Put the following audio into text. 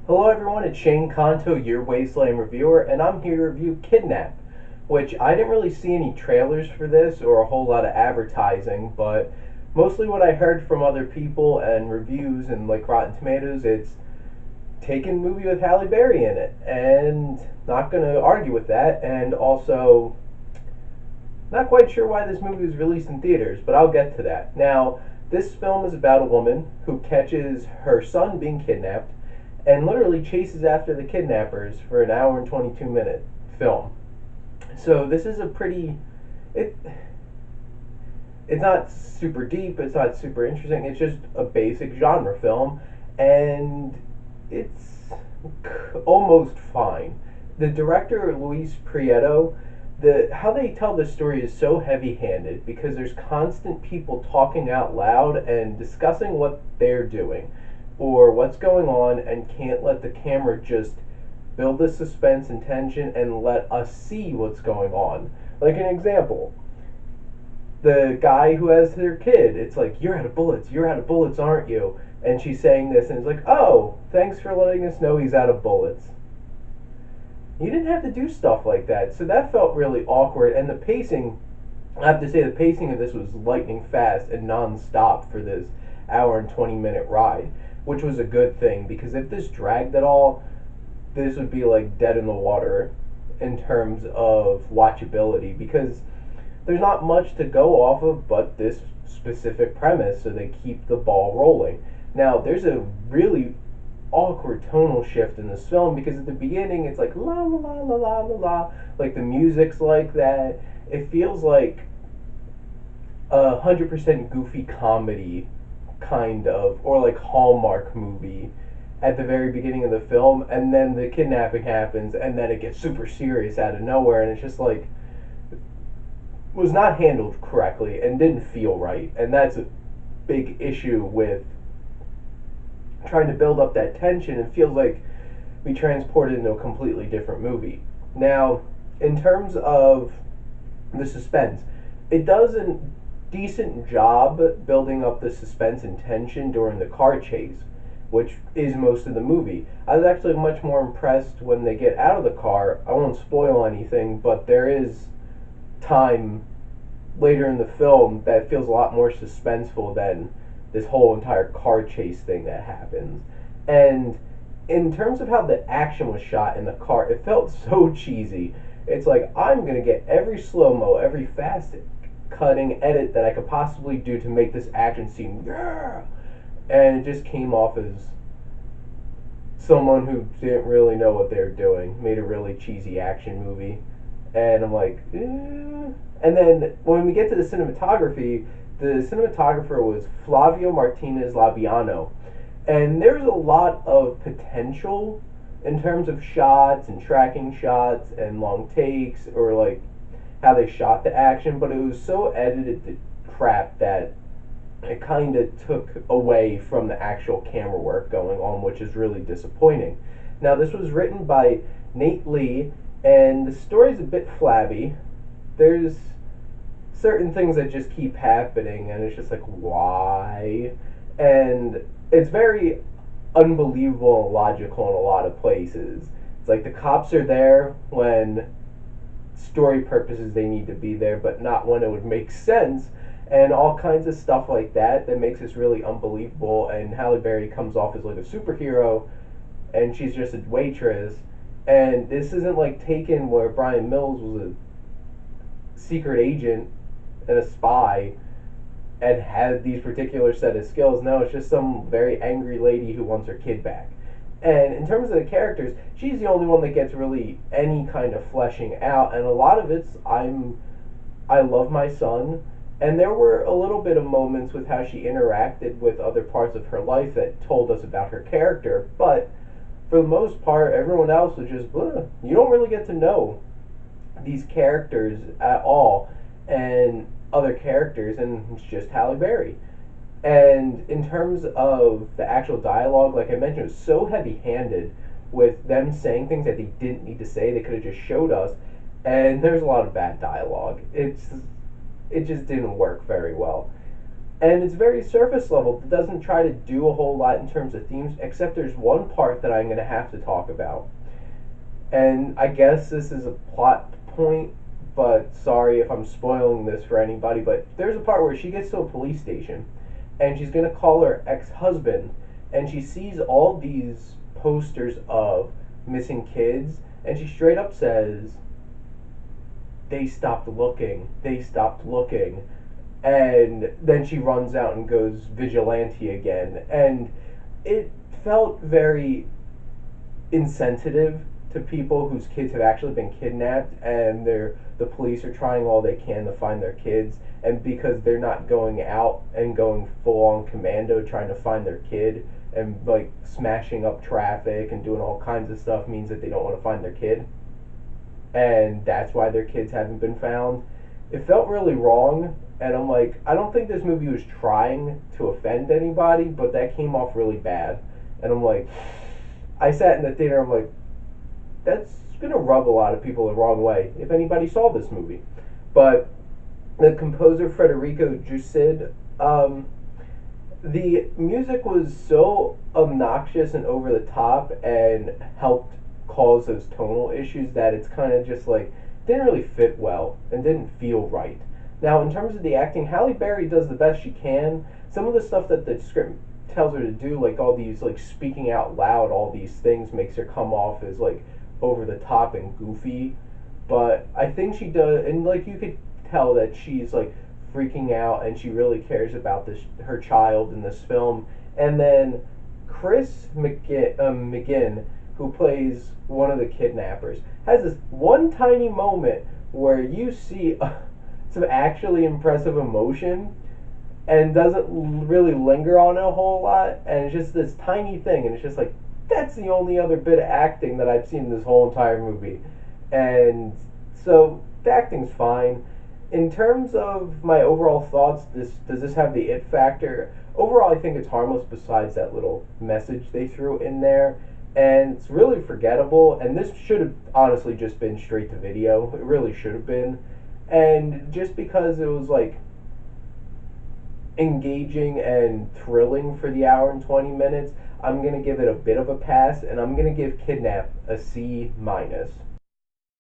Hello everyone, it's Shane Kanto, your Wasteland reviewer, and I'm here to review Kidnap, which I didn't really see any trailers for this or a whole lot of advertising, but mostly what I heard from other people and reviews and like Rotten Tomatoes, it's taken movie with Halle Berry in it, and not gonna argue with that, and also not quite sure why this movie was released in theaters, but I'll get to that. Now, this film is about a woman who catches her son being kidnapped and literally chases after the kidnappers for an hour and 22-minute film. So this is a pretty it it's not super deep, it's not super interesting. It's just a basic genre film and it's almost fine. The director Luis Prieto, the how they tell the story is so heavy-handed because there's constant people talking out loud and discussing what they're doing or what's going on and can't let the camera just build the suspense and tension and let us see what's going on. Like an example, the guy who has their kid, it's like, you're out of bullets, aren't you? And she's saying this, and it's like, oh, thanks for letting us know he's out of bullets. You didn't have to do stuff like that, so that felt really awkward. And the pacing, I have to say, the pacing of this was lightning fast and non-stop for this hour and 20-minute ride, which was a good thing, because if this dragged at all, this would be like dead in the water in terms of watchability, because there's not much to go off of but this specific premise, so they keep the ball rolling. Now, there's a really awkward tonal shift in this film because at the beginning it's like la la la la la la la, like the music's like that. It feels like 100% goofy comedy, kind of, or like Hallmark movie at the very beginning of the film, and then the kidnapping happens, and then it gets super serious out of nowhere, and it's just like was not handled correctly and didn't feel right, and that's a big issue with trying to build up that tension. It feels like we transported into a completely different movie. Now, in terms of the suspense, it does a decent job building up the suspense and tension during the car chase, which is most of the movie. I was actually much more impressed when they get out of the car. I won't spoil anything, but there is time later in the film that feels a lot more suspenseful than this whole entire car chase thing that happens. And in terms of how the action was shot in the car, it felt so cheesy. It's like, I'm gonna get every slow-mo, every fast cutting edit that I could possibly do to make this action scene, yeah! And it just came off as someone who didn't really know what they were doing, made a really cheesy action movie. And I'm like, eh. And then when we get to the cinematography, the cinematographer was Flavio Martinez Labiano, and there's a lot of potential in terms of shots and tracking shots and long takes, or like how they shot the action, but it was so edited to crap that it kind of took away from the actual camera work going on, which is really disappointing. Now, this was written by Nate Lee, and the story's a bit flabby. There's certain things that just keep happening, and it's just like, why? And it's very unbelievable and logical in a lot of places. It's like the cops are there when story purposes they need to be there, but not when it would make sense, and all kinds of stuff like that that makes this really unbelievable. And Halle Berry comes off as like a superhero, and she's just a waitress. And this isn't like Taken, where Brian Mills was a secret agent and a spy and had these particular set of skills. No, it's just some very angry lady who wants her kid back. And in terms of the characters, she's the only one that gets really any kind of fleshing out, and a lot of it's I love my son, and there were a little bit of moments with how she interacted with other parts of her life that told us about her character, but for the most part, everyone else was just blah. You don't really get to know these characters at all, and other characters, and it's just Halle Berry. And in terms of the actual dialogue, like I mentioned, it was so heavy-handed with them saying things that they didn't need to say. They could have just showed us, and there's a lot of bad dialogue. It just didn't work very well. And it's very surface level. It doesn't try to do a whole lot in terms of themes, except there's one part that I'm going to have to talk about. And I guess this is a plot point, but sorry if I'm spoiling this for anybody, but there's a part where she gets to a police station and she's going to call her ex-husband, and she sees all these posters of missing kids, and she straight up says, they stopped looking, they stopped looking. And then she runs out and goes vigilante again. And it felt very insensitive to people whose kids have actually been kidnapped, and the police are trying all they can to find their kids, and because they're not going out and going full on commando trying to find their kid and like smashing up traffic and doing all kinds of stuff means that they don't want to find their kid, and that's why their kids haven't been found. It felt really wrong, and I'm like, I don't think this movie was trying to offend anybody, but that came off really bad. And I'm like, I sat in the theater, I'm like, that's gonna rub a lot of people the wrong way if anybody saw this movie. But the composer Federico Jusid, the music was so obnoxious and over the top and helped cause those tonal issues that it's kind of just like didn't really fit well and didn't feel right. Now, in terms of the acting, Halle Berry does the best she can. Some of the stuff that the script tells her to do, like all these like speaking out loud, all these things, makes her come off as like over the top and goofy. But I think she does, and like you could tell that she's like freaking out and she really cares about this her child in this film. And then Chris McGinn, who plays one of the kidnappers, has this one tiny moment where you see some actually impressive emotion and doesn't really linger on it a whole lot, and it's just this tiny thing, and it's just like, that's the only other bit of acting that I've seen in this whole entire movie. And so the acting's fine. In terms of my overall thoughts, does this have the it factor? Overall, I think it's harmless besides that little message they threw in there. And it's really forgettable, and this should have honestly just been straight to video. It really should have been. And just because it was like engaging and thrilling for the hour and 20 minutes, I'm going to give it a bit of a pass, and I'm going to give Kidnap a C minus.